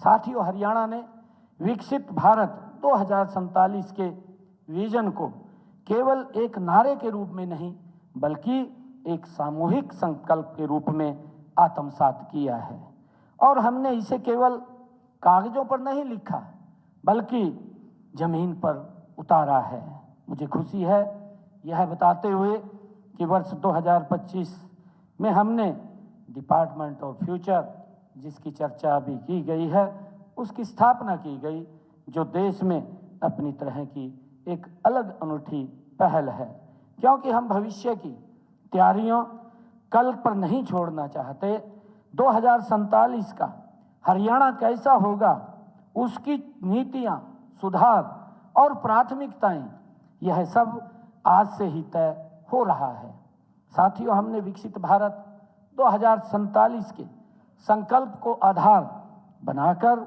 साथियों, हरियाणा ने विकसित भारत 2047 के विजन को केवल एक नारे के रूप में नहीं बल्कि एक सामूहिक संकल्प के रूप में आत्मसात किया है। और हमने इसे केवल कागजों पर नहीं लिखा बल्कि जमीन पर उतारा है। मुझे खुशी है यह बताते हुए कि वर्ष 2025 में हमने डिपार्टमेंट ऑफ फ्यूचर, जिसकी चर्चा अभी की गई है, उसकी स्थापना की गई, जो देश में अपनी तरह की एक अलग अनूठी पहल है। क्योंकि हम भविष्य की तैयारियों कल पर नहीं छोड़ना चाहते। 2047 का हरियाणा कैसा होगा, उसकी नीतियां, सुधार और प्राथमिकताएं, यह सब आज से ही तय हो रहा है। साथियों, हमने विकसित भारत 2047 के संकल्प को आधार बनाकर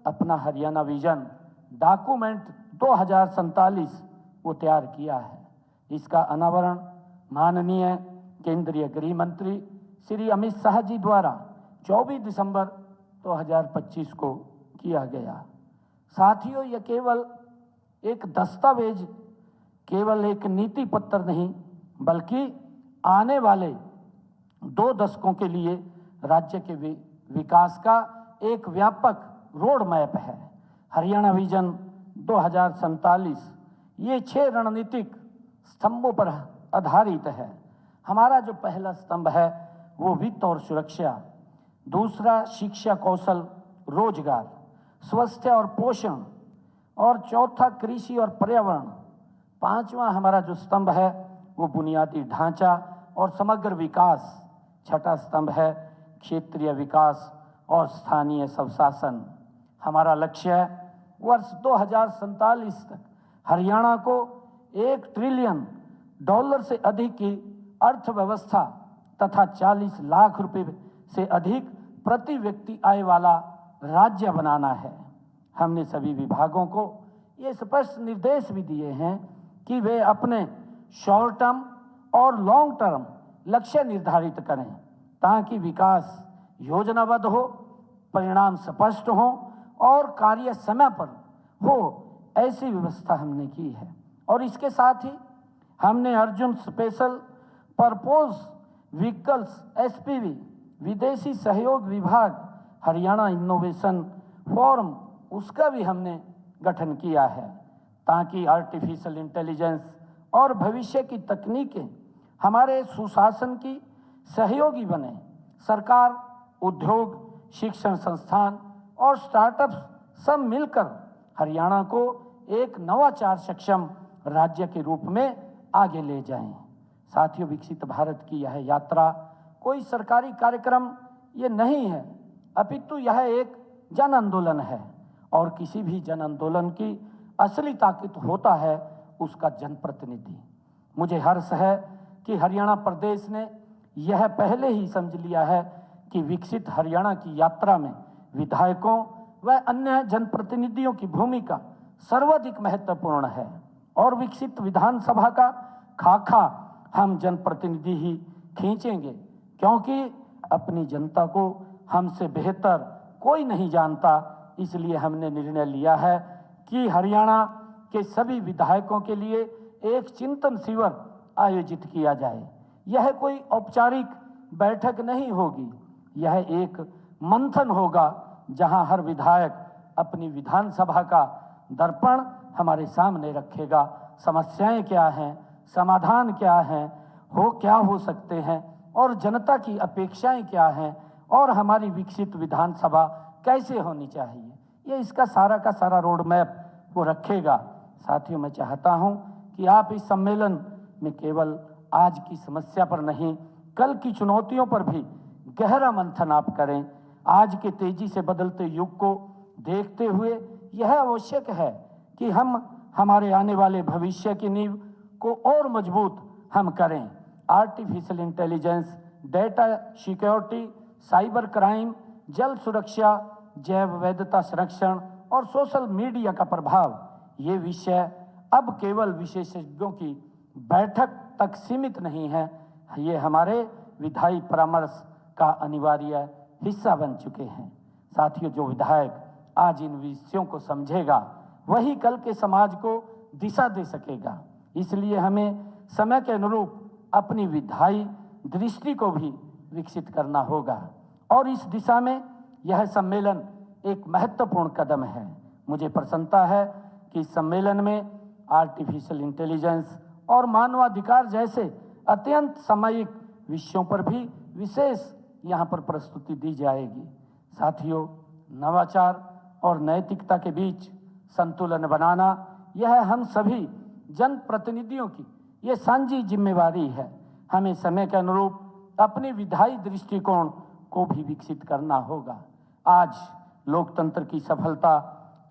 अपना हरियाणा विजन डॉक्यूमेंट 2047 वो तैयार किया है। इसका अनावरण माननीय केंद्रीय गृह मंत्री श्री अमित शाह जी द्वारा 24 दिसंबर 2025 को किया गया। साथियों, यह केवल एक दस्तावेज, केवल एक नीति पत्र नहीं बल्कि आने वाले 2 दशकों के लिए राज्य के विकास का एक व्यापक रोड मैप है। हरियाणा विजन 2047 ये 6 रणनीतिक स्तंभों पर आधारित है। हमारा जो पहला स्तंभ है वो वित्त और सुरक्षा, दूसरा शिक्षा, कौशल, रोजगार, स्वास्थ्य और पोषण, और चौथा कृषि और पर्यावरण। 5वां हमारा जो स्तंभ है वो बुनियादी ढांचा और समग्र विकास। 6ठा स्तंभ है क्षेत्रीय विकास और स्थानीय स्वशासन। हमारा लक्ष्य है वर्ष 2047 तक हरियाणा को $1 ट्रिलियन से अधिक की अर्थव्यवस्था तथा 40 लाख रुपए से अधिक प्रति व्यक्ति आय वाला राज्य बनाना है। हमने सभी विभागों को ये स्पष्ट निर्देश भी दिए हैं कि वे अपने शॉर्ट टर्म और लॉन्ग टर्म लक्ष्य निर्धारित करें ताकि विकास योजनाबद्ध हो, परिणाम स्पष्ट हो और कार्य समय पर हो, ऐसी व्यवस्था हमने की है। और इसके साथ ही हमने Arjun special purpose vehicles SPV विदेशी सहयोग विभाग हरियाणा इनोवेशन फोरम, उसका भी हमने गठन किया है ताकि आर्टिफिशियल इंटेलिजेंस और भविष्य की तकनीकें हमारे सुशासन की सहयोगी बने। सरकार, उद्योग, शिक्षण संस्थान और स्टार्टअप्स सब मिलकर हरियाणा को एक नवाचार सक्षम राज्य के रूप में आगे ले जाएं। साथियों, विकसित भारत की यह यात्रा कोई सरकारी कार्यक्रम ये नहीं है, अपितु यह एक जन आंदोलन है। और किसी भी जन आंदोलन की असली ताकत होता है उसका जनप्रतिनिधि। मुझे हर्ष है कि हरियाणा प्रदेश ने यह पहले ही समझ लिया है कि विकसित हरियाणा की यात्रा में विधायकों व अन्य जनप्रतिनिधियों की भूमिका सर्वाधिक महत्वपूर्ण है। और विकसित विधानसभा का खाका हम जनप्रतिनिधि ही खींचेंगे, क्योंकि अपनी जनता को हमसे बेहतर कोई नहीं जानता। इसलिए हमने निर्णय लिया है कि हरियाणा के सभी विधायकों के लिए एक चिंतन शिविर आयोजित किया जाए। यह कोई औपचारिक बैठक नहीं होगी, यह एक मंथन होगा जहां हर विधायक अपनी विधानसभा का दर्पण हमारे सामने रखेगा। समस्याएं क्या हैं, समाधान क्या हैं, क्या हो सकते हैं, और जनता की अपेक्षाएं क्या हैं, और हमारी विकसित विधानसभा कैसे होनी चाहिए, ये इसका सारा का सारा रोड मैप वो रखेगा। साथियों, मैं चाहता हूं कि आप इस सम्मेलन में केवल आज की समस्या पर नहीं, कल की चुनौतियों पर भी गहरा मंथन आप करें। आज के तेजी से बदलते युग को देखते हुए यह आवश्यक है कि हम हमारे आने वाले भविष्य की नींव को और मजबूत हम करें। Artificial intelligence, data security, cyber crime, जल सुरक्षा, जैव विविधता संरक्षण और सोशल मीडिया का प्रभाव, ये विषय अब केवल विशेषज्ञों की बैठक तक सीमित नहीं है, ये हमारे विधायी परामर्श का अनिवार्य हिस्सा बन चुके हैं। साथियों, जो विधायक आज इन विषयों को समझेगा वही कल के समाज को दिशा दे सकेगा। इसलिए हमें समय के अनुरूप अपनी विधायी दृष्टि को भी विकसित करना होगा और इस दिशा में यह सम्मेलन एक महत्वपूर्ण कदम है। मुझे प्रसन्नता है कि इस सम्मेलन में आर्टिफिशियल इंटेलिजेंस और मानवाधिकार जैसे अत्यंत सामयिक विषयों पर भी विशेष यहाँ पर प्रस्तुति दी जाएगी। साथियों, नवाचार और नैतिकता के बीच संतुलन बनाना यह हम सभी जनप्रतिनिधियों की ये साझी जिम्मेवारी है। हमें समय के अनुरूप अपनी विधायी दृष्टिकोण को भी विकसित करना होगा। आज लोकतंत्र की सफलता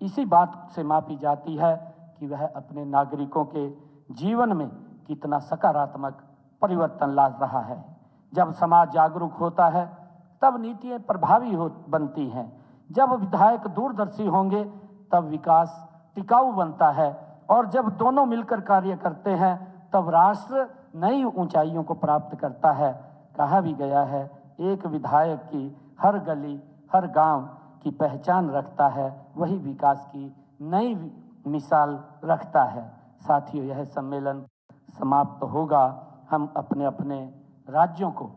इसी बात से मापी जाती है कि वह अपने नागरिकों के जीवन में कितना सकारात्मक परिवर्तन ला रहा है। जब समाज जागरूक होता है तब नीतियाँ प्रभावी बनती हैं। जब विधायक दूरदर्शी होंगे तब विकास टिकाऊ बनता है और जब दोनों मिलकर कार्य करते हैं तब राष्ट्र नई ऊंचाइयों को प्राप्त करता है। कहा भी गया है, एक विधायक की हर गली हर गांव की पहचान रखता है, वही विकास की नई मिसाल रखता है। साथियों, यह सम्मेलन समाप्त होगा, हम अपने अपने राज्यों को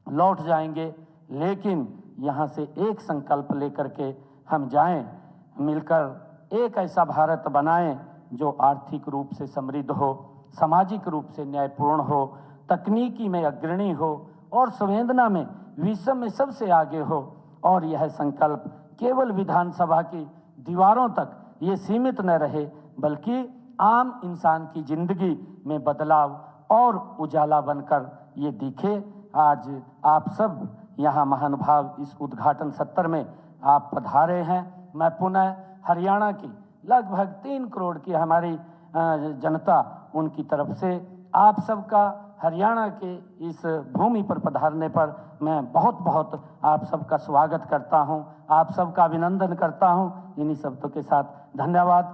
लौट जाएंगे, लेकिन यहाँ से एक संकल्प लेकर के हम जाएं, मिलकर एक ऐसा भारत बनाएं जो आर्थिक रूप से समृद्ध हो, सामाजिक रूप से न्यायपूर्ण हो, तकनीकी में अग्रणी हो और संवेदना में विश्व में सबसे आगे हो। और यह संकल्प केवल विधानसभा की दीवारों तक ये सीमित न रहे, बल्कि आम इंसान की जिंदगी में बदलाव और उजाला बनकर ये दिखे। आज आप सब यहाँ महानुभाव इस उद्घाटन सत्र में आप पधारे हैं। मैं पुनः हरियाणा की लगभग 3 करोड़ की हमारी जनता, उनकी तरफ से आप सबका हरियाणा के इस भूमि पर पधारने पर मैं बहुत बहुत आप सबका स्वागत करता हूं, आप सबका अभिनंदन करता हूं। इन्हीं शब्दों के साथ धन्यवाद।